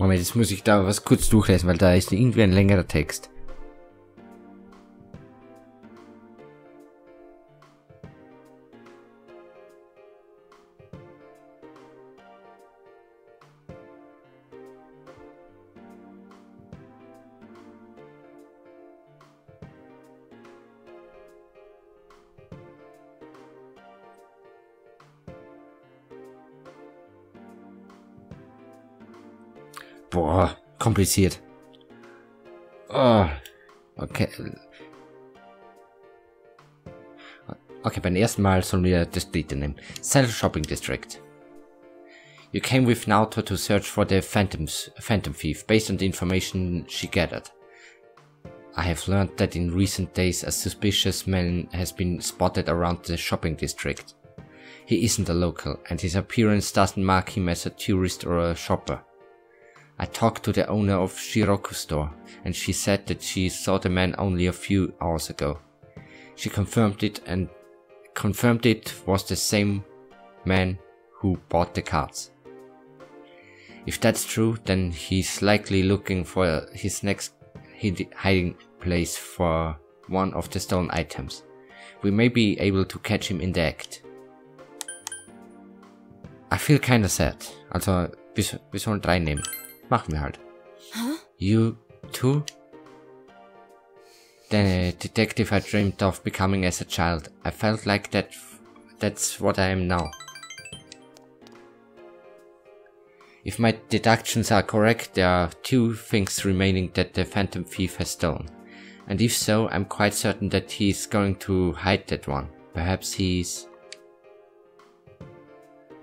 Moment, jetzt muss ich da was kurz durchlesen, weil da ist irgendwie ein längerer Text. Boah, kompliziert. Oh, okay. Okay, beim ersten Mal sollen wir das Bitte nehmen. Self-Shopping District. You came with an auto to search for the phantom thief, based on the information she gathered. I have learned that in recent days a suspicious man has been spotted around the shopping district. He isn't a local, and his appearance doesn't mark him as a tourist or a shopper. I talked to the owner of Shiroku store, and she said that she saw the man only a few hours ago. She confirmed it was the same man who bought the cards. If that's true, then he's likely looking for his next hiding place for one of the stolen items. We may be able to catch him in the act. I feel kinda sad. Also, wir sollen 3 nehmen. Machen wir halt. Huh? You too? The detective I dreamed of becoming as a child. I felt like that's what I am now. If my deductions are correct, there are 2 things remaining that the phantom thief has stolen. And if so, I'm quite certain that he's going to hide that one. Perhaps he's...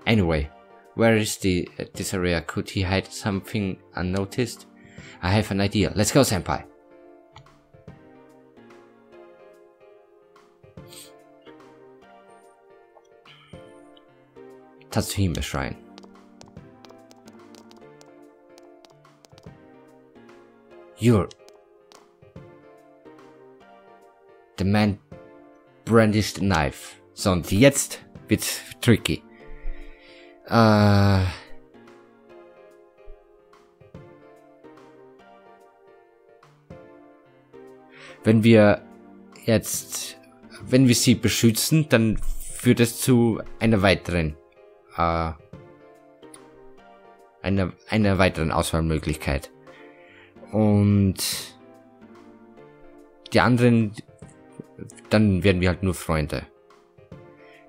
Anyway, where is this area? Could he hide something unnoticed? I have an idea. Let's go, Senpai! Tatsuhime Shrine. You're... The man brandished a knife. So, und jetzt wird's tricky. Wenn wir sie beschützen, dann führt es zu einer weiteren einer weiteren Auswahlmöglichkeit. Und die anderen, dann werden wir halt nur Freunde.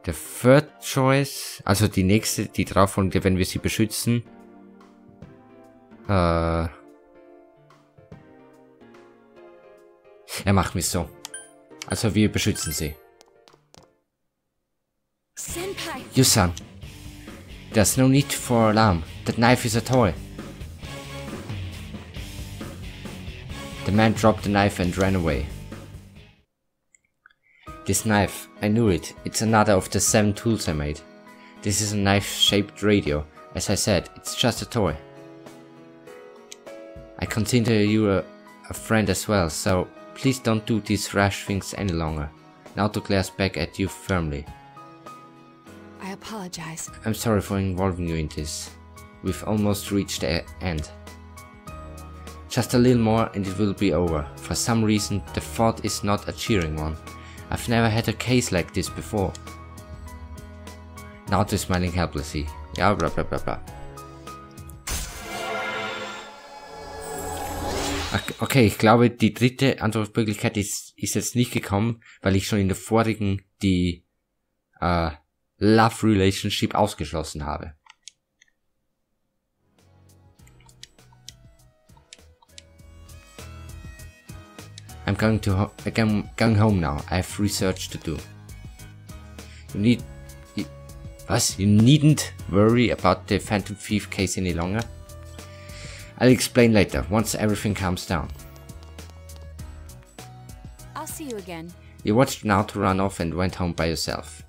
Der Third Choice, also die nächste, die darauffolgende, wenn wir sie beschützen. Ja, machen wir es so. Also wir beschützen sie. Senpai. You-san, there's no need for alarm. That knife is a toy. The man dropped the knife and ran away. This knife, I knew it. It's another of the 7 tools I made. This is a knife-shaped radio. As I said, it's just a toy. I consider you a friend as well, so please don't do these rash things any longer. Naoto glares back at you firmly. I apologize. I'm sorry for involving you in this. We've almost reached the end. Just a little more and it will be over. For some reason, the thought is not a cheering one. I've never had a case like this before. Naoto is smiling helplessly. Ja, bla bla bla bla. Okay, ich glaube, die dritte Antwortmöglichkeit ist jetzt nicht gekommen, weil ich schon in der vorigen die Love Relationship ausgeschlossen habe. I'm going home now. I have research to do. You needn't worry about the Phantom Thief case any longer. I'll explain later, once everything calms down. I'll see you again. You watched Naoto run off and went home by yourself.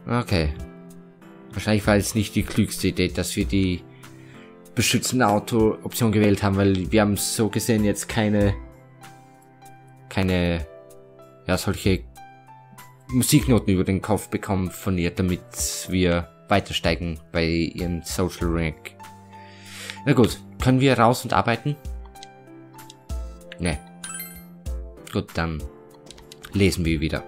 Okay. Wahrscheinlich war jetzt nicht die klügste Idee, dass wir die beschützende Auto-Option gewählt haben, weil wir haben so gesehen jetzt keine ja, solche Musiknoten über den Kopf bekommen von ihr, damit wir weitersteigen bei ihrem Social Rank. Na gut, können wir raus und arbeiten? Ne. Gut, dann lesen wir wieder.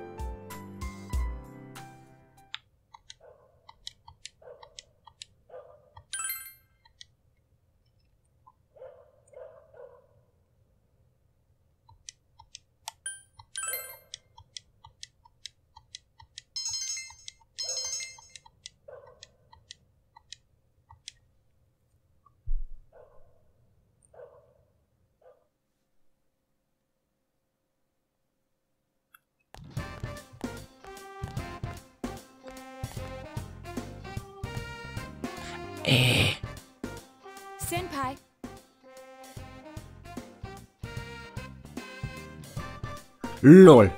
Senpai. LOL.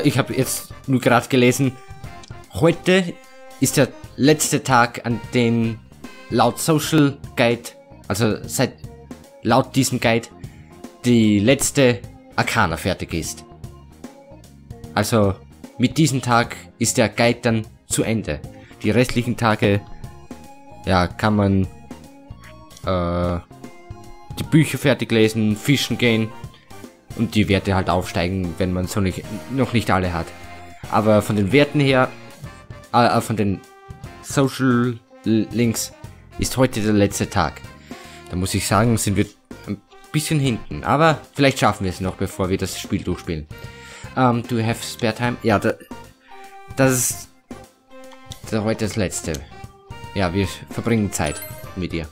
Ich habe jetzt nur gerade gelesen, heute ist der letzte Tag, an dem laut Social Guide, also laut diesem Guide, die letzte Arcana fertig ist. Also mit diesem Tag ist der Guide dann zu Ende. Die restlichen Tage, ja, kann man die Bücher fertig lesen, fischen gehen und die Werte halt aufsteigen, wenn man so noch nicht alle hat. Aber von den Werten her, von den Social Links, ist heute der letzte Tag. Da muss ich sagen, sind wir ein bisschen hinten. Aber vielleicht schaffen wir es noch, bevor wir das Spiel durchspielen. Do you have spare time? Ja, das ist heute das letzte. Ja, wir verbringen Zeit mit ihr.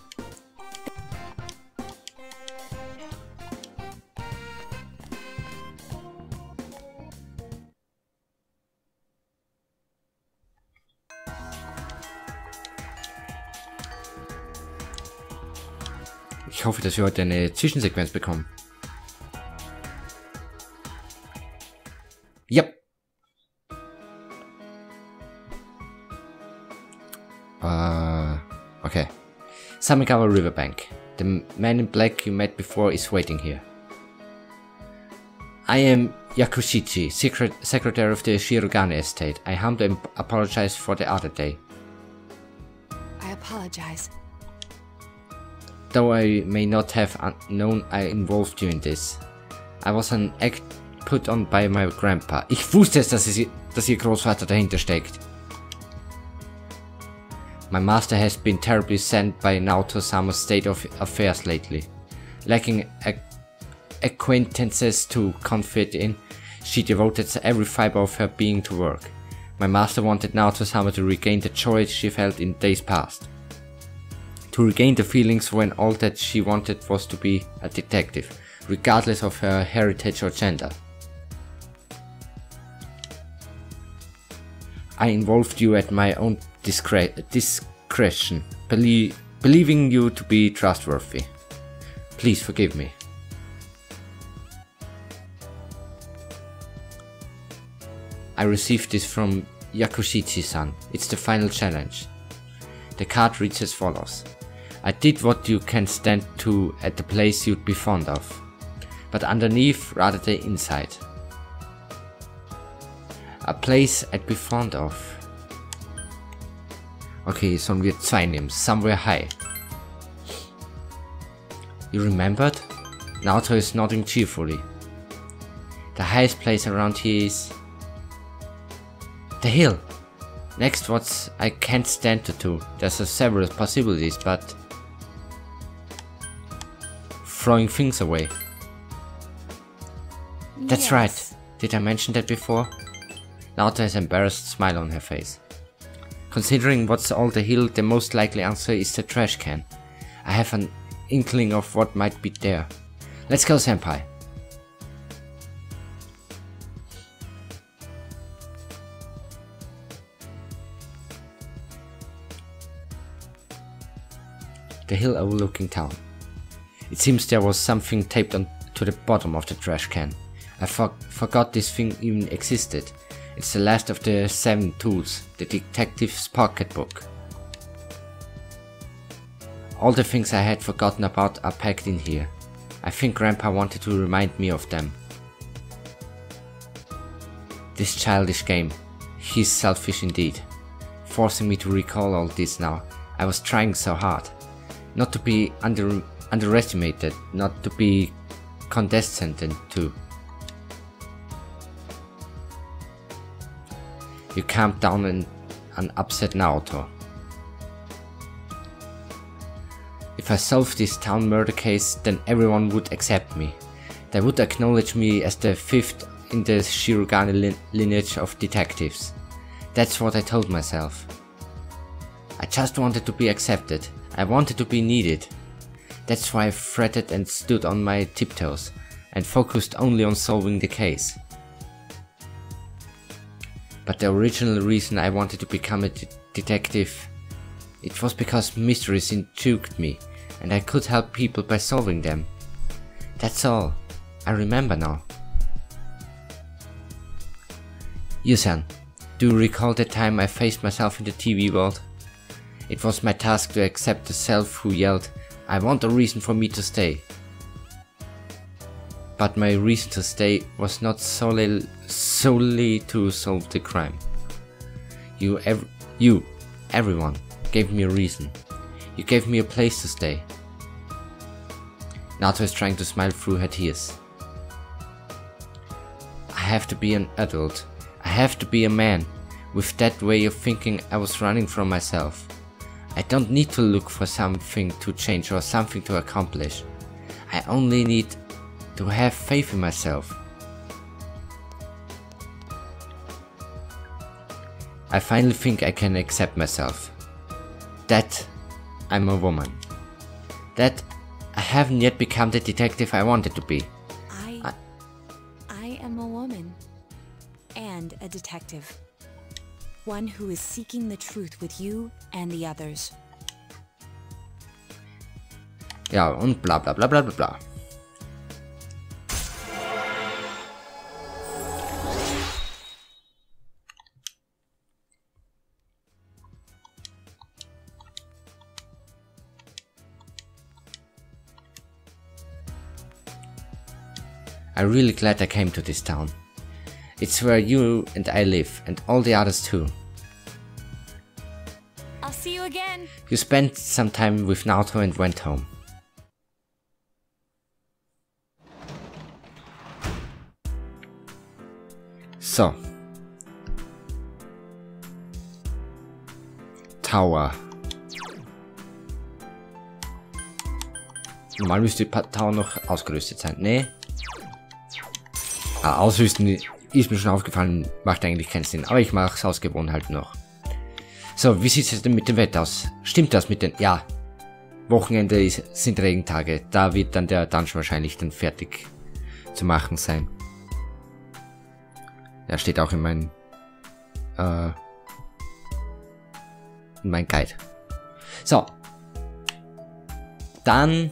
Ich hoffe, dass wir heute eine Zwischensequenz bekommen. Ja. Okay. Samikawa Riverbank. The man in black you met before is waiting here. I am Yakushichi, secretary of the Shirogane estate. I humbly apologize for the other day. I apologize. Though I may not have known I involved you in this. I was an act put on by my grandpa. Ich wusste es, dass ihr Großvater dahinter steckt. My master has been terribly sent by Naoto-sama's state of affairs lately. Lacking acquaintances to confide in, she devoted every fiber of her being to work. My master wanted Naoto-sama to regain the joy she felt in days past. To regain the feelings when all that she wanted was to be a detective, regardless of her heritage or gender. I involved you at my own discretion, believing you to be trustworthy. Please forgive me. I received this from Yakushichi-san. It's the final challenge. The card reads as follows. I did what you can stand to at the place you'd be fond of, but underneath rather than inside. A place I'd be fond of. Okay, sollen wir 2 nehmen. Somewhere high. You remembered? Naoto is nodding cheerfully. The highest place around here is... the hill. Next, what I can't stand to do. There's several possibilities, but... throwing things away. That's Yes. right. Did I mention that before? Naoto has an embarrassed smile on her face. Considering what's all the hill, the most likely answer is the trash can. I have an inkling of what might be there. Let's go, senpai. The hill overlooking town. It seems there was something taped on to the bottom of the trash can. I forgot this thing even existed. It's the last of the 7 tools, the detective's pocketbook. All the things I had forgotten about are packed in here. I think Grandpa wanted to remind me of them. This childish game. He's selfish indeed. Forcing me to recall all this now. I was trying so hard. Not to be underestimated, not to be condescending to. You calmed down an upset Naoto. If I solved this town murder case, then everyone would accept me. They would acknowledge me as the fifth in the Shirogane lineage of detectives. That's what I told myself. I just wanted to be accepted. I wanted to be needed. That's why I fretted and stood on my tiptoes and focused only on solving the case. But the original reason I wanted to become a detective, it was because mysteries intrigued me and I could help people by solving them. That's all. I remember now. Yusan, do you recall the time I faced myself in the TV world? It was my task to accept the self who yelled, "I want a reason for me to stay." But my reason to stay was not solely to solve the crime. Everyone, gave me a reason. You gave me a place to stay. Nato is trying to smile through her tears. I have to be an adult. I have to be a man. With that way of thinking, I was running from myself. I don't need to look for something to change or something to accomplish. I only need to have faith in myself. I finally think I can accept myself. That I'm a woman. That I haven't yet become the detective I wanted to be. I am a woman. And a detective. One who is seeking the truth with you and the others. Ja, und bla bla bla bla bla bla. I'm really glad I came to this town. It's where you and I live, and all the others too. I'll see you again. You spent some time with Naoto and went home. So. Tower. Normal müsste die Tower noch ausgerüstet sein. Nee. Ausrüsten ist mir schon aufgefallen, macht eigentlich keinen Sinn. Aber ich mache es aus Gewohnheit noch. So, wie sieht es denn mit dem Wetter aus? Stimmt das mit den... Ja. Wochenende sind Regentage. Da wird dann der Dungeon wahrscheinlich dann fertig zu machen sein. Ja, steht auch in mein Guide. So. Dann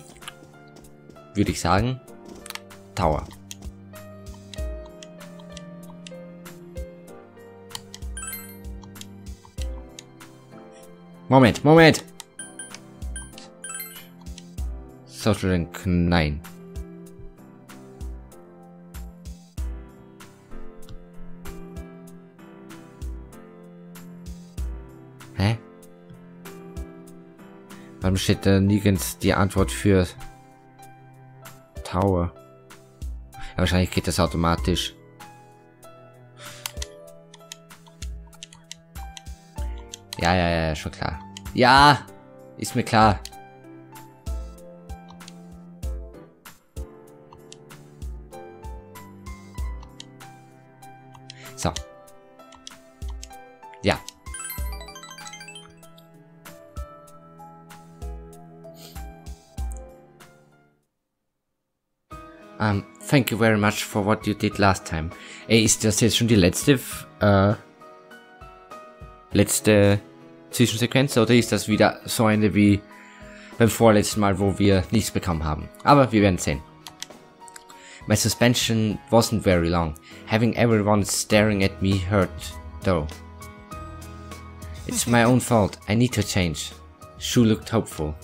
würde ich sagen, Tower. Moment! Social Link, nein. Hä? Warum steht da nirgends die Antwort für Tower? Ja, wahrscheinlich geht das automatisch. Ja, schon klar. Ja, ist mir klar. So. Ja. Thank you very much for what you did last time. Ey, ist das jetzt schon die letzte Zwischensequenz oder ist das wieder so eine wie beim vorletzten Mal, wo wir nichts bekommen haben? Aber wir werden sehen. My suspension wasn't very long. Having everyone staring at me hurt though. It's my own fault. I need to change. Shu looked hopeful.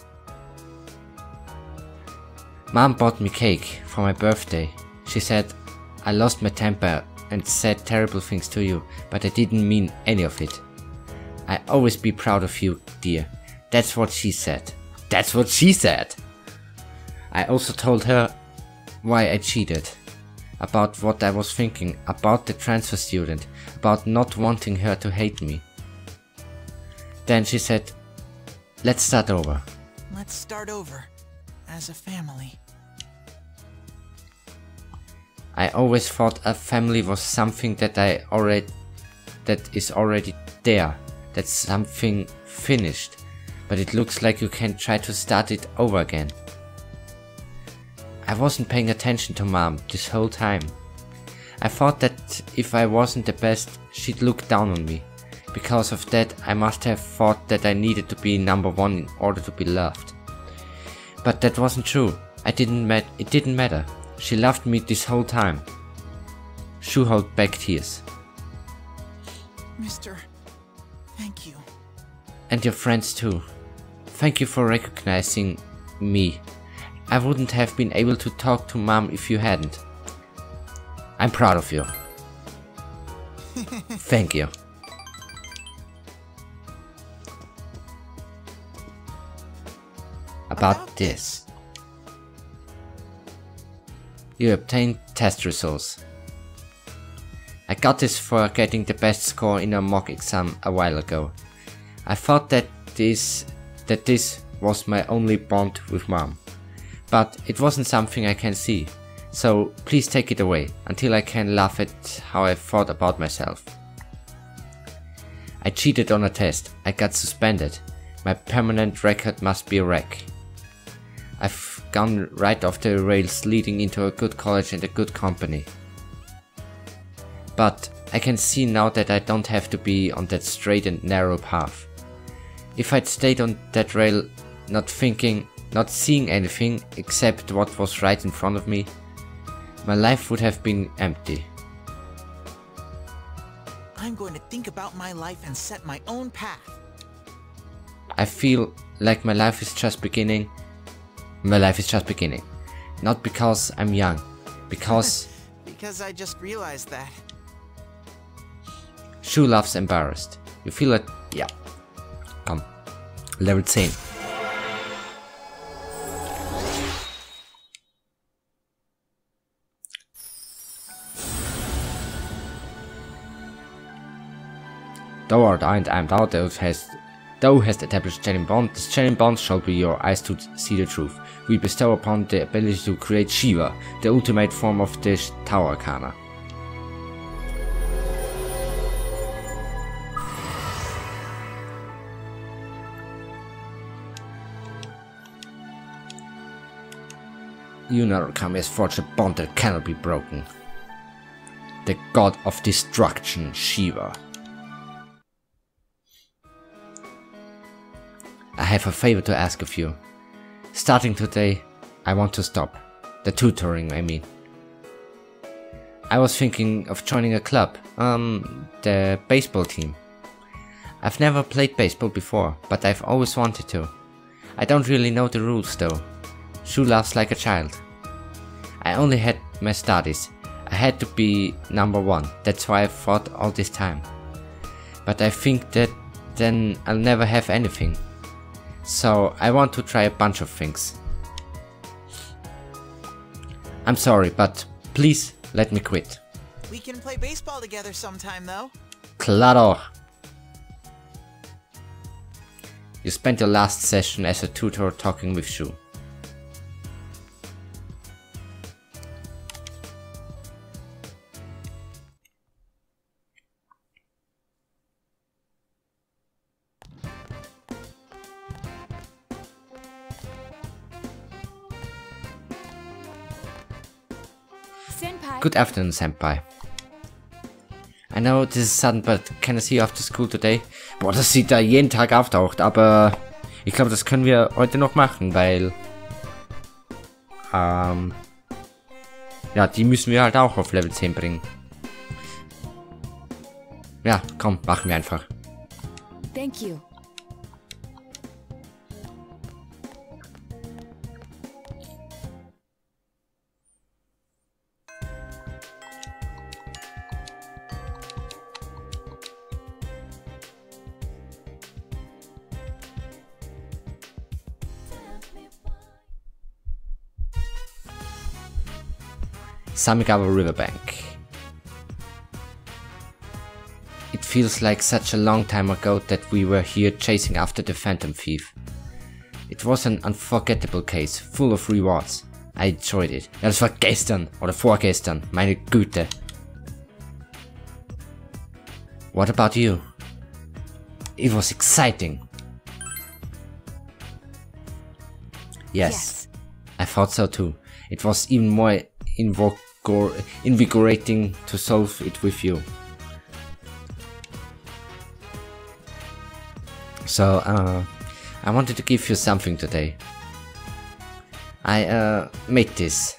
Mom bought me cake for my birthday. She said I lost my temper and said terrible things to you, but I didn't mean any of it. I always be proud of you, dear. That's what she said. That's what she said! I also told her why I cheated. About what I was thinking, about the transfer student, about not wanting her to hate me. Then she said, let's start over. Let's start over, as a family. I always thought a family was something that is already there. That's something finished. But it looks like you can try to start it over again. I wasn't paying attention to Mom this whole time. I thought that if I wasn't the best, she'd look down on me. Because of that, I must have thought that I needed to be number one in order to be loved. But that wasn't true. It didn't matter. She loved me this whole time. Shu held back tears. Mister, thank you. And your friends too. Thank you for recognizing me. I wouldn't have been able to talk to Mom if you hadn't. I'm proud of you. Thank you. About this. You obtained test results. I got this for getting the best score in a mock exam a while ago. I thought that this was my only bond with Mom. But it wasn't something I can see. So please take it away until I can laugh at how I thought about myself. I cheated on a test. I got suspended. My permanent record must be a wreck. I've gone right off the rails, leading into a good college and a good company. But I can see now that I don't have to be on that straight and narrow path. If I'd stayed on that rail, not thinking, not seeing anything except what was right in front of me, my life would have been empty. I'm going to think about my life and set my own path. I feel like my life is just beginning. My life is just beginning. Not because I'm young. Because... Because I just realized that. Shu laughs embarrassed. You feel it? Yeah. Komm. Level 10. Thou hast established genuine bond. This genuine bond shall be your eyes to see the truth. We bestow upon the ability to create Shiva, the ultimate form of the Tower Arcana. You Narukami has forged a bond that cannot be broken. The god of destruction, Shiva. I have a favor to ask of you. Starting today, I want to stop. The tutoring, I mean. I was thinking of joining a club, the baseball team. I've never played baseball before, but I've always wanted to. I don't really know the rules though. Shu laughs like a child. I only had my studies. I had to be number one, that's why I fought all this time. But I think that then I'll never have anything. So I want to try a bunch of things. I'm sorry, but please let me quit. We can play baseball together sometime though. Claro! You spent your last session as a tutor talking with Shu. Good afternoon, Senpai. I know this is sudden, but can I see you after school today? Boah, dass sie da jeden Tag auftaucht, aber ich glaube, das können wir heute noch machen, weil ja, die müssen wir halt auch auf Level 10 bringen. Ja, komm, machen wir einfach. Thank you. Samigawa Riverbank. It feels like such a long time ago that we were here chasing after the Phantom Thief. It was an unforgettable case, full of rewards. I enjoyed it. Ja, das war gestern oder vorgestern, meine Güte. What about you? It was exciting. Yes, I thought so too. It was even more invigorating to solve it with you. So, I wanted to give you something today. I made this.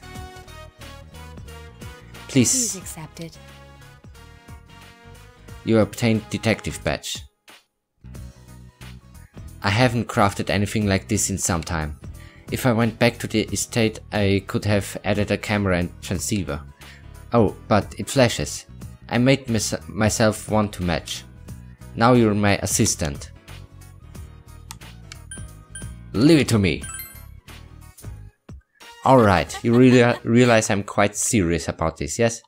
Please accept it. You obtained detective badge. I haven't crafted anything like this in some time. If I went back to the estate, I could have added a camera and transceiver. Oh, but it flashes. I made myself one to match. Now you're my assistant. Leave it to me. Alright, you really realize I'm quite serious about this, yes?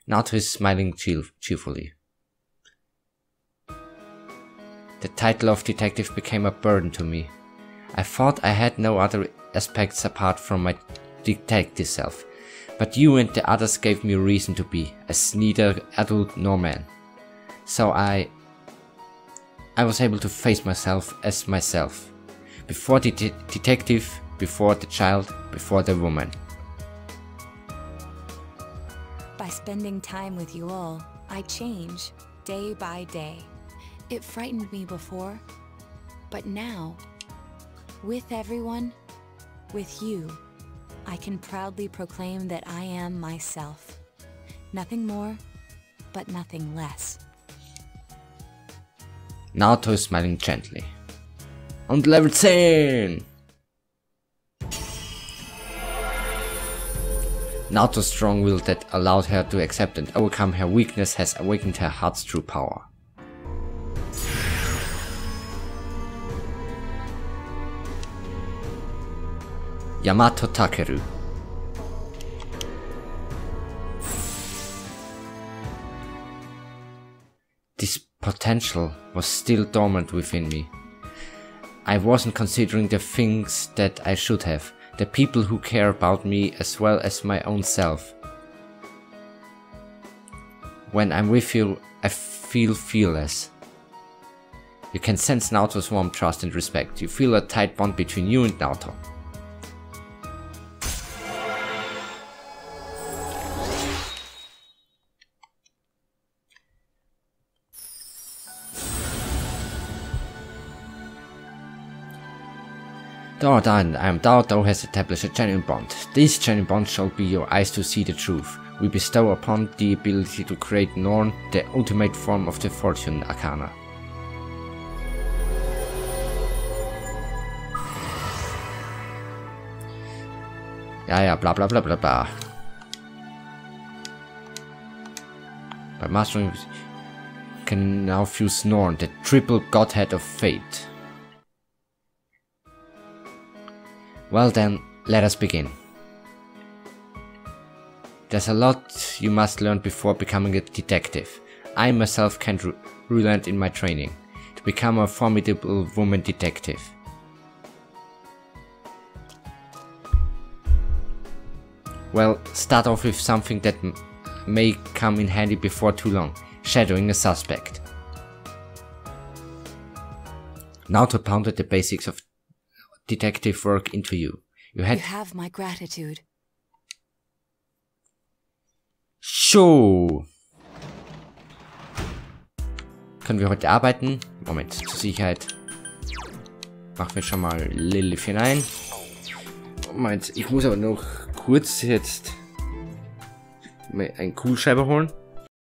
Naoto is smiling cheerfully. The title of detective became a burden to me. I thought I had no other aspects apart from my detective self, but you and the others gave me a reason to be, as neither adult nor man. So I was able to face myself as myself. Before the detective, before the child, before the woman. By spending time with you all, I change, day by day. It frightened me before, but now, with everyone, with you, I can proudly proclaim that I am myself. Nothing more, but nothing less. Naoto is smiling gently. Und Level 10! Naoto's strong will that allowed her to accept and overcome her weakness has awakened her heart's true power. Yamato Takeru. This potential was still dormant within me. I wasn't considering the things that I should have, the people who care about me as well as my own self. When I'm with you, I feel fearless. You can sense Naoto's warm trust and respect. You feel a tight bond between you and Naoto. Naoto has established a genuine bond. This genuine bond shall be your eyes to see the truth. We bestow upon the ability to create Norn, the ultimate form of the Fortune Arcana. Ja, bla bla bla bla bla. By mastering, can now fuse Norn, the triple godhead of fate. Well then, let us begin. There's a lot you must learn before becoming a detective. I myself can't relent in my training to become a formidable woman detective. Well, start off with something that may come in handy before too long, shadowing a suspect. Naoto pounded the basics of detective work into you. You have my gratitude. So. Können wir heute arbeiten? Moment, zur Sicherheit. Machen wir schon mal Lilith hinein. Moment, ich muss aber noch kurz jetzt einen Kugelschreiber holen.